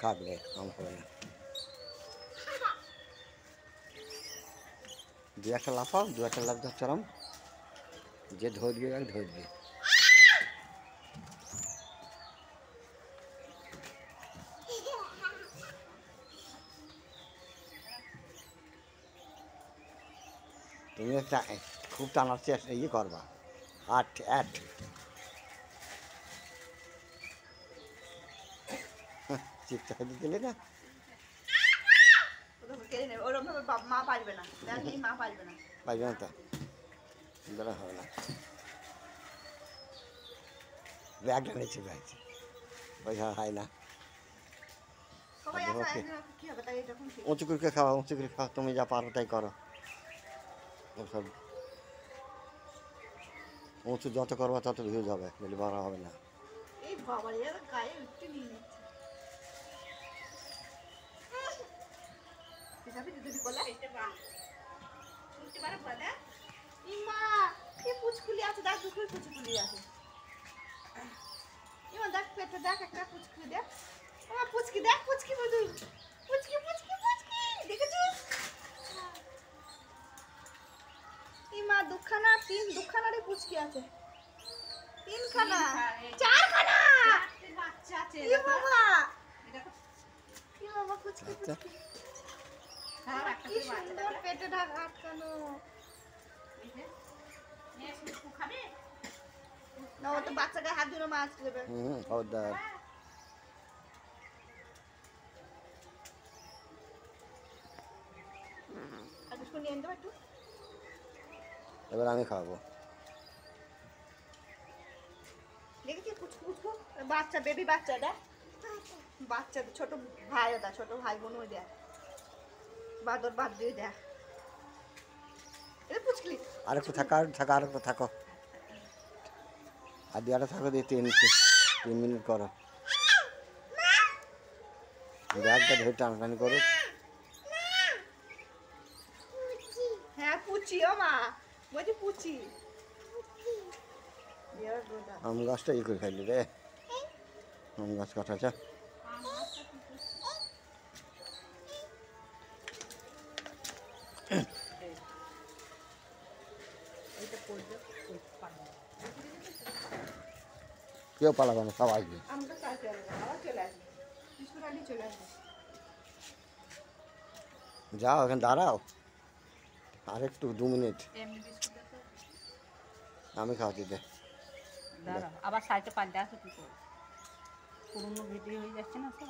কাটবে, আম হবে না। দু একটা লাফাও, দু একটা লাফ ধরছাম, যে ধরবে আর ধরবে। তুমি একটা খুব টানার চেষ্টা ইয়ে করবা, আট অ্যাট চিৎকার দিলে না, মা পারবে না, মা পারবে না, পারবে না তো, ধরা হবে না। ব্যাগটা নিচে যাচ্ছে, পয়সা হয় না। উঁচু করে খাওয়া, উঁচু করে খাওয়া, তুমি যা পারো তাই করো। ওসব উঁচু যত করবা তত ভিউজ হবে, বলে বড় হবে না। এই বাবা এর গায়ে উঠতে নিয়ে নিচ্ছে। হিসাবে যদি বলে এটা বা উঠতে পারে বলে ইমা কি পুচকুলি আছে, দেখ দুকুল পুচকুলি আছে। ইমা দেখ পেটে দেখ একটা পুচকুলি দেখ, আমার পুচকি দেখ, পুচকি বধু, পুচকি পুচকি পুচকি দেখেছিস? ইমা দুখানা দুখানারই পুচকি আছে, তিনখানা চারখানা বাচ্চা আছে। এ বাবা কি বাবা পুচকি পুচকি, কি সুন্দর পেটে আটকানো। না ও তো বাচ্চাকে হাত ধরে মাছ দেবে। খবরদার। এবার আমি খাওয়াবো। দেখেছি পুচকু পুচকু বাচ্চা, বেবি বাচ্চাটা, বাচ্চা ছোট ভাই, ওটা ছোট ভাই বোন, ওই দেখ বাদর বাদ দিয়ে দেখ। এটা পুচকলি আর একটু থাকা, আর থাকা, আর একটু থাকো, আর দিয়ে থাকো, দিয়ে 3 মিনিট করো, ব্যাগটা ধরে টানাটানি করো। হ্যাঁ পুচি, ও মা বলছি পুচি। আম গাছটা ই করে খাইলি রে, আম গাছ কাটাছে। কেউ পালাবে না, সব আসবে। যাও এখানে দাঁড়াও, আর একটু 2 মিনিট আমি খাওয়াতে দে। আবার সাইডে পাল্টে আসো, কি করবো, পুরনো ভিডিও হয়ে যাচ্ছে না সব।